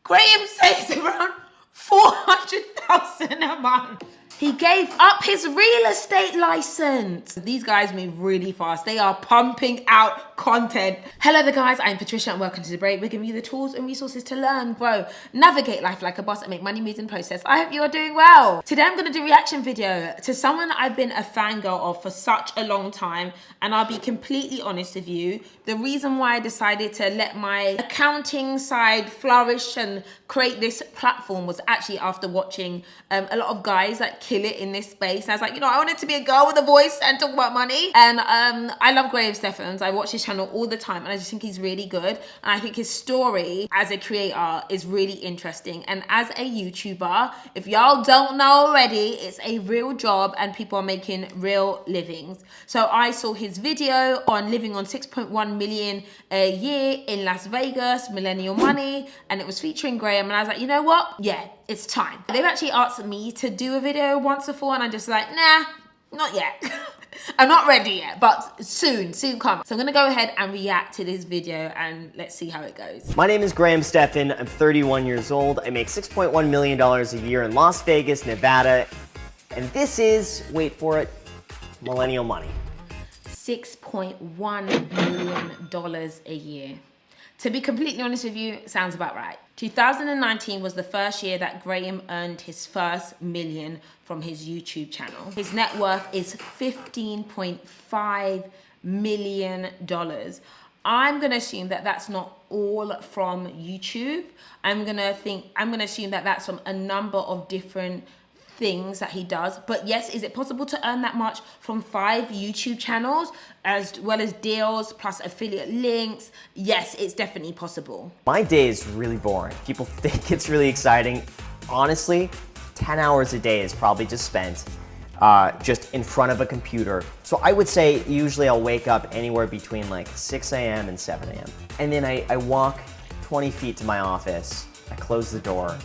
Graham saves around 400,000 a month. He gave up his real estate license. These guys move really fast. They are pumping out content. Hello there guys, I'm Patricia and welcome to The Break. We're giving you the tools and resources to learn, grow, navigate life like a boss and make money moves in process. I hope you're doing well. Today I'm gonna do a reaction video to someone that I've been a fangirl of for such a long time. And I'll be completely honest with you, the reason why I decided to let my accounting side flourish and create this platform was actually after watching a lot of guys that kill it in this space. And I was like, I wanted to be a girl with a voice and talk about money. And I love Graham Stephan. I watch his channel all the time and I just think he's really good. And I think his story as a creator is really interesting. And as a YouTuber, if y'all don't know already, it's a real job and people are making real livings. So I saw his video on living on 6.1 million a year in Las Vegas, Millennial Money, and it was featuring Graham. And I was like, you know what? Yeah, it's time. They've actually asked me to do a video once before and I'm just like, nah, not yet. I'm not ready yet, but soon come. So I'm gonna go ahead and react to this video and let's see how it goes. My name is Graham Stephan. I'm 31 years old. I make $6.1 million a year in Las Vegas, Nevada. And this is, wait for it, Millennial Money. $6.1 million a year. To be completely honest with you, sounds about right. 2019 was the first year that Graham earned his first million from his YouTube channel. His net worth is $15.5 million. I'm gonna assume that that's not all from YouTube. I'm gonna assume that that's from a number of different things that he does. But yes, is it possible to earn that much from 5 YouTube channels as well as deals plus affiliate links? Yes, it's definitely possible. My day is really boring. People think it's really exciting. Honestly, 10 hours a day is probably just spent just in front of a computer. So I would say usually I'll wake up anywhere between like 6 a.m. and 7 a.m. And then I walk 20 feet to my office, I close the door,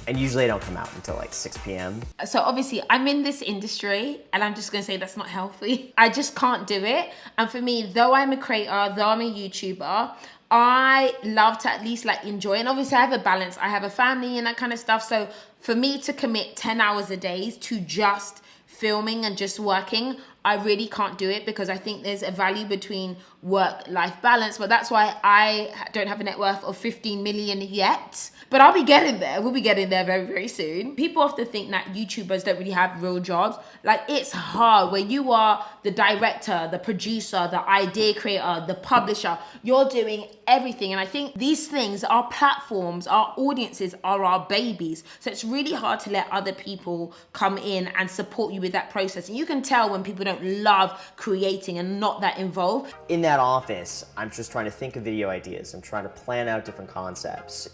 and usually I don't come out until like 6 p.m. So obviously I'm in this industry and I'm just gonna say that's not healthy. I just can't do it. And for me, though I'm a creator, though I'm a YouTuber, I love to at least like enjoy. And obviously I have a balance. I have a family and that kind of stuff. So for me to commit 10 hours a day to just filming and just working, I really can't do it because I think there's a value between work-life balance. But that's why I don't have a net worth of 15 million yet. But I'll be getting there. We'll be getting there very, very soon. People often think that YouTubers don't really have real jobs. Like, it's hard when you are the director, the producer, the idea creator, the publisher. You're doing everything. And I think these things, our platforms, our audiences are our babies. So it's really hard to let other people come in and support you with that process. And you can tell when people don't love creating and not that involved. In that office, I'm just trying to think of video ideas. I'm trying to plan out different concepts.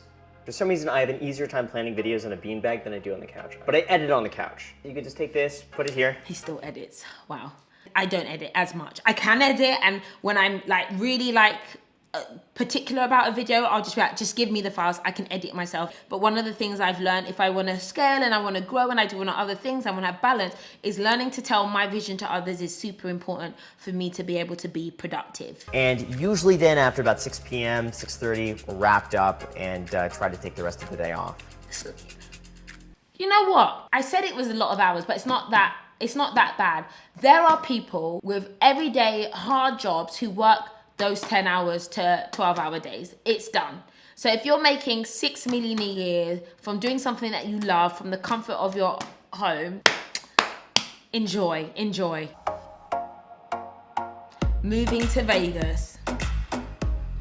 For some reason, I have an easier time planning videos on a beanbag than I do on the couch. But I edit on the couch. You could just take this, put it here. He still edits. Wow. I don't edit as much. I can edit, and when I'm like really like particular about a video, I'll just be like, just give me the files, I can edit myself. But one of the things I've learned, if I want to scale and I want to grow and I do want other things, I want to have balance, is learning to tell my vision to others is super important for me to be able to be productive. And usually then after about 6 p.m., 6:30, we're wrapped up and try to take the rest of the day off. You know what? I said it was a lot of hours, but it's not that bad. There are people with everyday hard jobs who work those 10 hours to 12-hour days. It's done. So if you're making 6 million a year from doing something that you love, from the comfort of your home, enjoy. Moving to Vegas.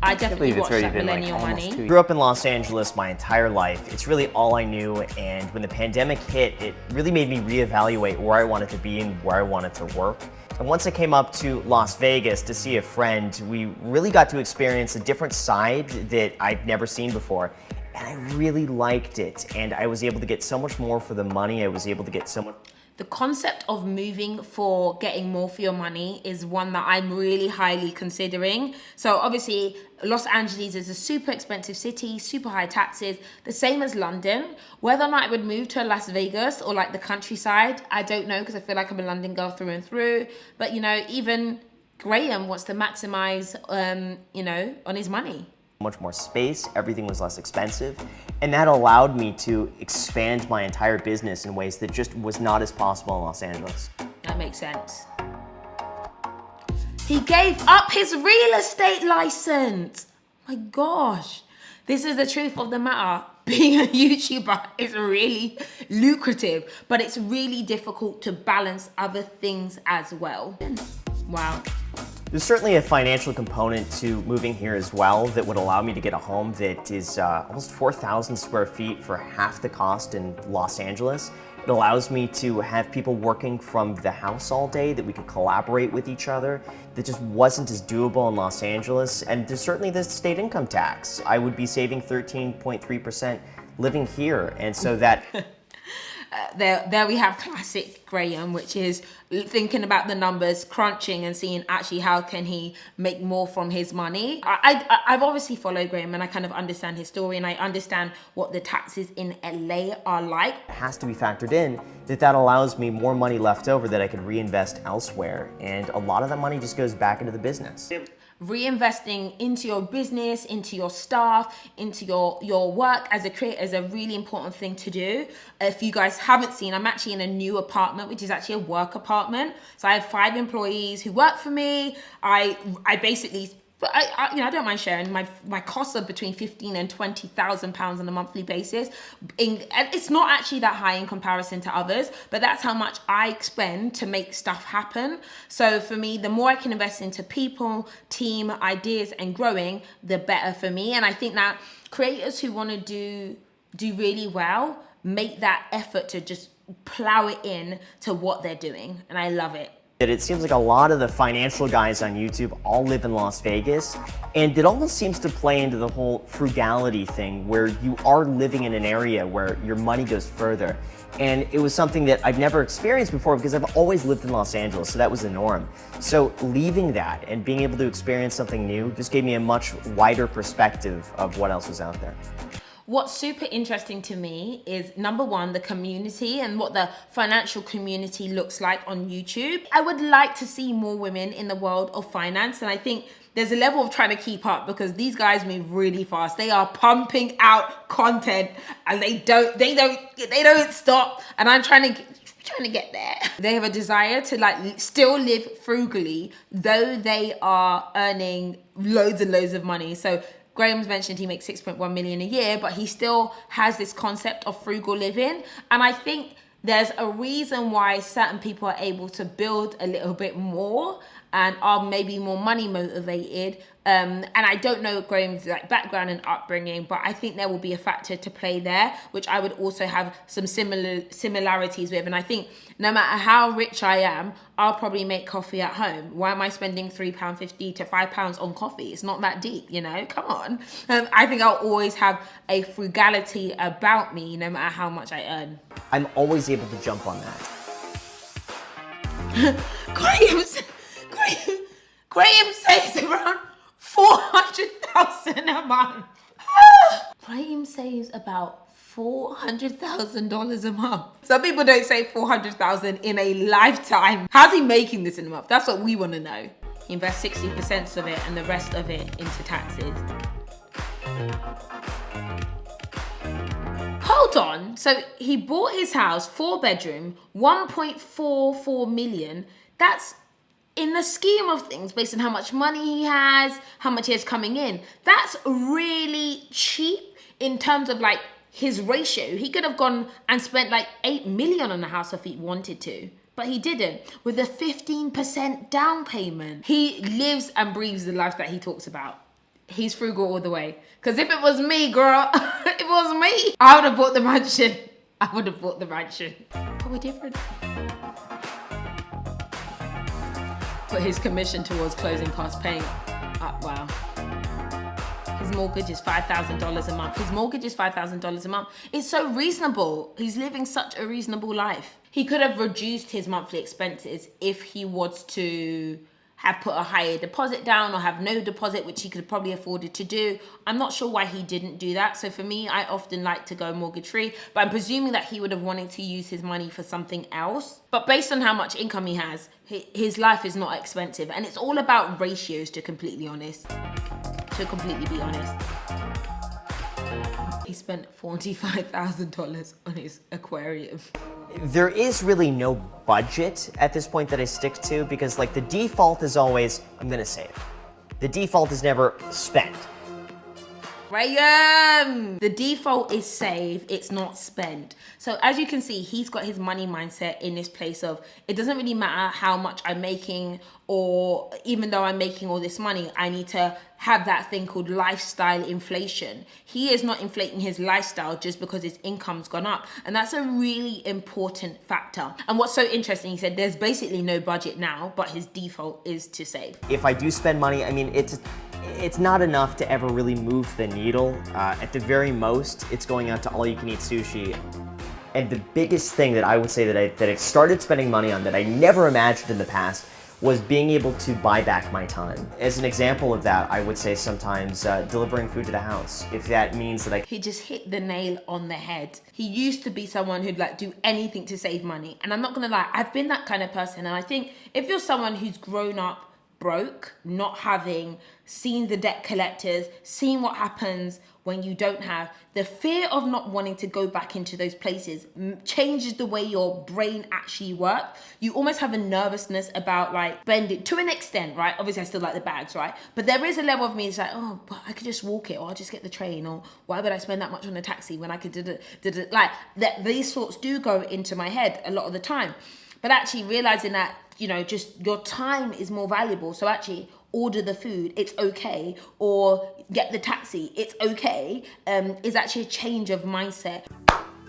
I definitely watched that Millennial Money. Grew up in Los Angeles my entire life. It's really all I knew, and when the pandemic hit, it really made me reevaluate where I wanted to be and where I wanted to work. And once I came up to Las Vegas to see a friend, we really got to experience a different side that I'd never seen before. And I really liked it. And I was able to get so much more for the money. I was able to get so much. The concept of moving for getting more for your money is one that I'm really highly considering. So obviously, Los Angeles is a super expensive city, super high taxes, the same as London. Whether or not I would move to Las Vegas or like the countryside, I don't know, because I feel like I'm a London girl through and through. But even Graham wants to maximize, on his money. much more space, everything was less expensive, and that allowed me to expand my entire business in ways that just was not as possible in Los Angeles. That makes sense. He gave up his real estate license. My gosh, this is the truth of the matter. Being a YouTuber is really lucrative, but it's really difficult to balance other things as well. Wow. There's certainly a financial component to moving here as well that would allow me to get a home that is almost 4,000 square feet for half the cost in Los Angeles. It allows me to have people working from the house all day, that we could collaborate with each other. That just wasn't as doable in Los Angeles. And there's certainly the state income tax. I would be saving 13.3% living here. And so that... There we have classic Graham, which is thinking about the numbers, crunching and seeing actually how can he make more from his money. I've obviously followed Graham and I kind of understand his story and I understand what the taxes in LA are like. It has to be factored in that allows me more money left over that I could reinvest elsewhere. And a lot of that money just goes back into the business. Reinvesting into your business, into your staff, into your work as a creator is a really important thing to do. If you guys haven't seen, I'm actually in a new apartment, which is actually a work apartment. So I have 5 employees who work for me. I basically, I don't mind sharing. My costs are between £15,000 and £20,000 on a monthly basis. And it's not actually that high in comparison to others, but that's how much I spend to make stuff happen. So for me, the more I can invest into people, team, ideas, and growing, the better for me. And I think that creators who want to do really well make that effort to just plow it in to what they're doing. And I love it. It seems like a lot of the financial guys on YouTube all live in Las Vegas, and it almost seems to play into the whole frugality thing where you are living in an area where your money goes further. And it was something that I've never experienced before because I've always lived in Los Angeles, so that was the norm. So leaving that and being able to experience something new just gave me a much wider perspective of what else was out there. What's super interesting to me is, number one, the community and what the financial community looks like on YouTube. I would like to see more women in the world of finance. And I think there's a level of trying to keep up because these guys move really fast. They are pumping out content and they don't stop. And I'm trying to get there. They have a desire to still live frugally, though they are earning loads and loads of money. So Graham's mentioned he makes 6.1 million a year, but he still has this concept of frugal living. And I think there's a reason why certain people are able to build a little bit more and are maybe more money motivated. And I don't know Graham's background and upbringing, but I think there will be a factor to play there, which I would also have some similarities with. And I think no matter how rich I am, I'll probably make coffee at home. Why am I spending £3.50 to £5 on coffee? It's not that deep, you know, come on. I think I'll always have a frugality about me, no matter how much I earn. I'm always able to jump on that. Graham saves around 400,000 a month. Graham saves about $400,000 a month. Some people don't save 400,000 in a lifetime. How's he making this in a month? That's what we want to know. He invests 60% of it and the rest of it into taxes. Hold on. So he bought his house, 4-bedroom, 1.44 million. That's, in the scheme of things, based on how much money he has, how much he has coming in, that's really cheap in terms of his ratio. He could have gone and spent 8 million on a house if he wanted to, but he didn't. With a 15% down payment, he lives and breathes the life that he talks about. He's frugal all the way. Because if it was me, girl, if it was me, I would have bought the mansion. But we're different. Put his commission towards closing costs, paying up. Wow. His mortgage is $5,000 a month. It's so reasonable. He's living such a reasonable life. He could have reduced his monthly expenses if he was to have put a higher deposit down or have no deposit, which he could have probably afforded to do. I'm not sure why he didn't do that. So for me, I often like to go mortgage free, but I'm presuming that he would have wanted to use his money for something else. But based on how much income he has, his life is not expensive. And it's all about ratios, to completely honest. to completely be honest. He spent $45,000 on his aquarium. There is really no budget at this point that I stick to, because like the default is always, I'm gonna save. The default is never spend. Graham! The default is save, it's not spend. So as you can see, he's got his money mindset in this place of, it doesn't really matter how much I'm making, or even though I'm making all this money, I need to have that thing called lifestyle inflation. He is not inflating his lifestyle just because his income's gone up. And that's a really important factor. And what's so interesting, he said there's basically no budget now, but his default is to save. If I do spend money, I mean, it's not enough to ever really move the needle. At the very most, it's going out to all-you-can-eat sushi. And the biggest thing that I would say that I've started spending money on that I never imagined in the past was being able to buy back my time. As an example of that, I would say sometimes delivering food to the house. If that means that He just hit the nail on the head. He used to be someone who'd like do anything to save money. And I'm not gonna lie, I've been that kind of person. And I think if you're someone who's grown up broke, not having seen the debt collectors, seen what happens when you don't have, the fear of not wanting to go back into those places changes the way your brain actually works. You almost have a nervousness about like spending to an extent, right? Obviously I still like the bags, right? But there is a level of me that's like, oh, but I could just walk it, or I'll just get the train, or why would I spend that much on a taxi when I could like that. These thoughts do go into my head a lot of the time. But actually realizing that, you know, just your time is more valuable. So actually order the food, it's okay, or get the taxi, it's okay, is actually a change of mindset.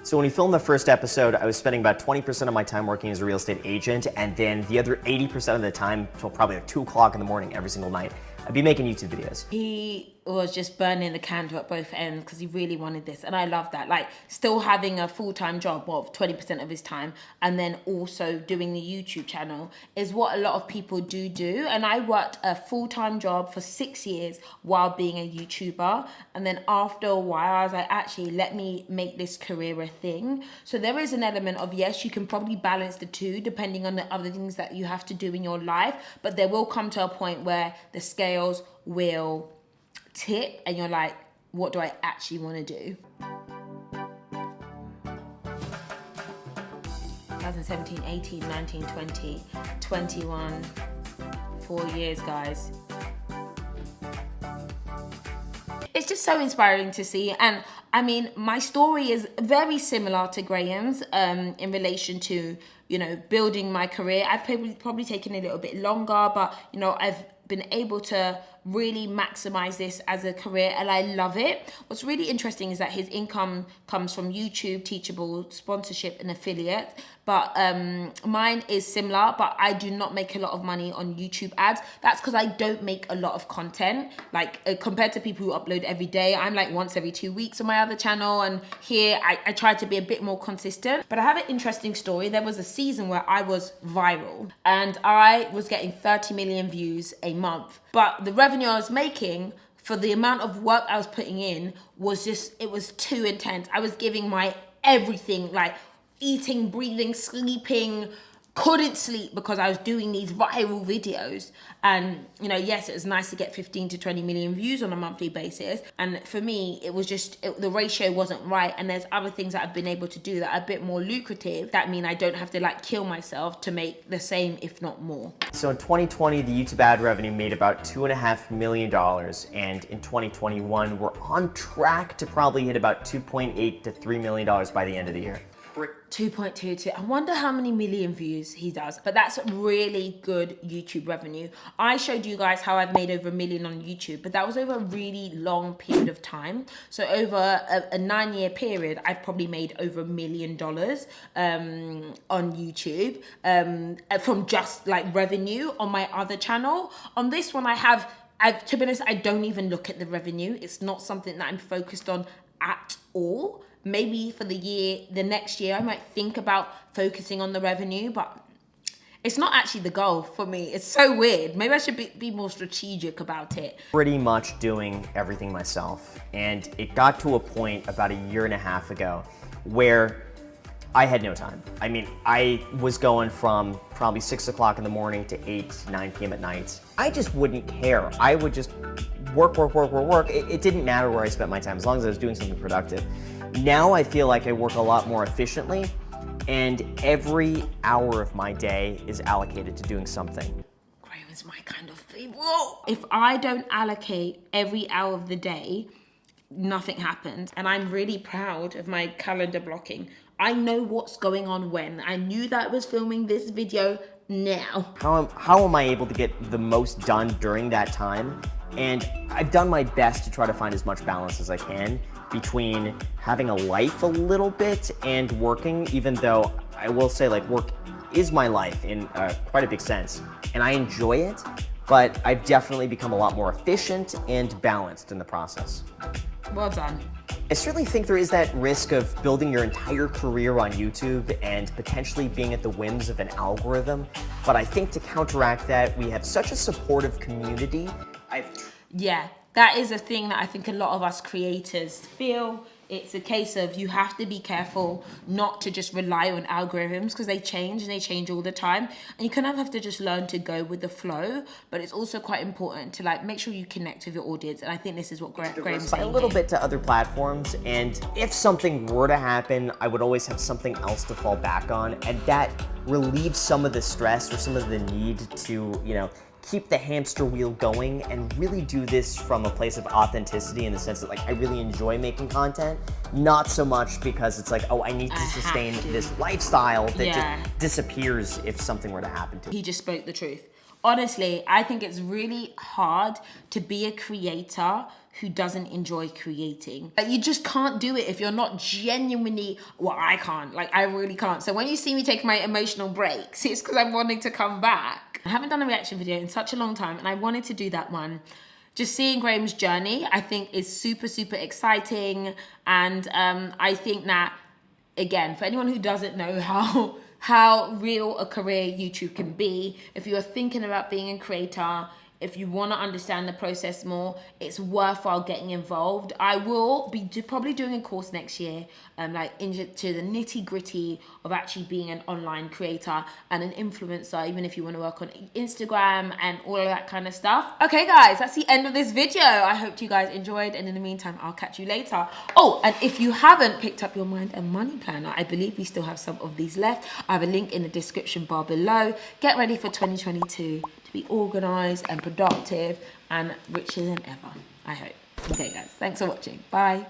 So when we filmed the first episode, I was spending about 20% of my time working as a real estate agent, and then the other 80% of the time, till probably like 2 o'clock in the morning every single night, I'd be making YouTube videos. He was just burning the candle at both ends because he really wanted this. And I love that. Like still having a full-time job, well, 20% of his time, and then also doing the YouTube channel is what a lot of people do. And I worked a full-time job for 6 years while being a YouTuber. And then after a while, I was like, actually, let me make this career a thing. So there is an element of, yes, you can probably balance the two depending on the other things that you have to do in your life. But there will come to a point where the scales will tip and you're like, what do I actually want to do? 2017, 18, 19, 20, 21, 4 years, guys. It's just so inspiring to see. And I mean, my story is very similar to Graham's in relation to, you know, building my career. I've probably taken a little bit longer, but, you know, I've been able to really maximize this as a career, and I love it. What's really interesting is that his income comes from YouTube, Teachable, sponsorship, and affiliate. But mine is similar, but I do not make a lot of money on YouTube ads. That's because I don't make a lot of content. Like compared to people who upload every day, I'm like once every 2 weeks on my other channel, and here I try to be a bit more consistent. But I have an interesting story. There was a season where I was viral and I was getting 30 million views a month. But the revenue I was making for the amount of work I was putting in was just, it was too intense. I was giving my everything, like eating, breathing, sleeping, couldn't sleep because I was doing these viral videos. And, you know, yes, it was nice to get 15 to 20 million views on a monthly basis. And for me, it was just, the ratio wasn't right. And there's other things that I've been able to do that are a bit more lucrative. That mean I don't have to like kill myself to make the same, if not more. So in 2020, the YouTube ad revenue made about $2.5 million. And in 2021, we're on track to probably hit about $2.8 to $3 million by the end of the year. 2.22. I wonder how many million views he does, but that's really good YouTube revenue. I showed you guys how I've made over $1 million on YouTube, but that was over a really long period of time. So over a 9-year period, I've probably made over $1 million on YouTube from just like revenue on my other channel. On this one, to be honest, I don't even look at the revenue. It's not something that I'm focused on at all. Maybe for the next year, I might think about focusing on the revenue, but it's not actually the goal for me. It's so weird. Maybe I should be more strategic about it. Pretty much doing everything myself. And it got to a point about 1.5 years ago where I had no time. I mean, I was going from probably 6 o'clock in the morning to 8, 9 p.m. at night. I just wouldn't care. I would just work. It didn't matter where I spent my time as long as I was doing something productive. Now I feel like I work a lot more efficiently, and every hour of my day is allocated to doing something. Graham is my kind of people. If I don't allocate every hour of the day, nothing happens. And I'm really proud of my calendar blocking. I know what's going on when. I knew that I was filming this video now. How am I able to get the most done during that time? And I've done my best to try to find as much balance as I can between having a life a little bit and working, even though I will say, like, work is my life in quite a big sense. And I enjoy it, but I've definitely become a lot more efficient and balanced in the process. Well done. I certainly think there is that risk of building your entire career on YouTube and potentially being at the whims of an algorithm. But I think to counteract that, we have such a supportive community. Yeah, that is a thing that I think a lot of us creators feel. It's a case of you have to be careful not to just rely on algorithms because they change all the time. And you kind of have to just learn to go with the flow. But it's also quite important to like make sure you connect with your audience. And I think this is what Graham's saying. A little bit to other platforms. And if something were to happen, I would always have something else to fall back on. And that relieves some of the stress or some of the need to, keep the hamster wheel going and really do this from a place of authenticity in the sense that, like, I really enjoy making content, not so much because it's like, oh, I need to sustain this lifestyle that just disappears if something were to happen to me. He just spoke the truth. Honestly, I think it's really hard to be a creator who doesn't enjoy creating. Like, you just can't do it if you're not genuinely, well, I can't, like, I really can't. So when you see me take my emotional breaks, it's because I'm wanting to come back. I haven't done a reaction video in such a long time, and I wanted to do that one. Just seeing Graham's journey, I think is super, super exciting. And I think that, again, for anyone who doesn't know how real a career YouTube can be, if you're thinking about being a creator, if you want to understand the process more, it's worthwhile getting involved. I will be probably doing a course next year, like into the nitty gritty of actually being an online creator and an influencer, even if you want to work on Instagram and all of that kind of stuff. Okay, guys, that's the end of this video. I hope you guys enjoyed, and in the meantime, I'll catch you later. Oh, and if you haven't picked up your Mind and Money Planner, I believe we still have some of these left. I have a link in the description bar below. Get ready for 2022. To be organized and productive and richer than ever, I hope. Okay, guys, thanks for watching. Bye.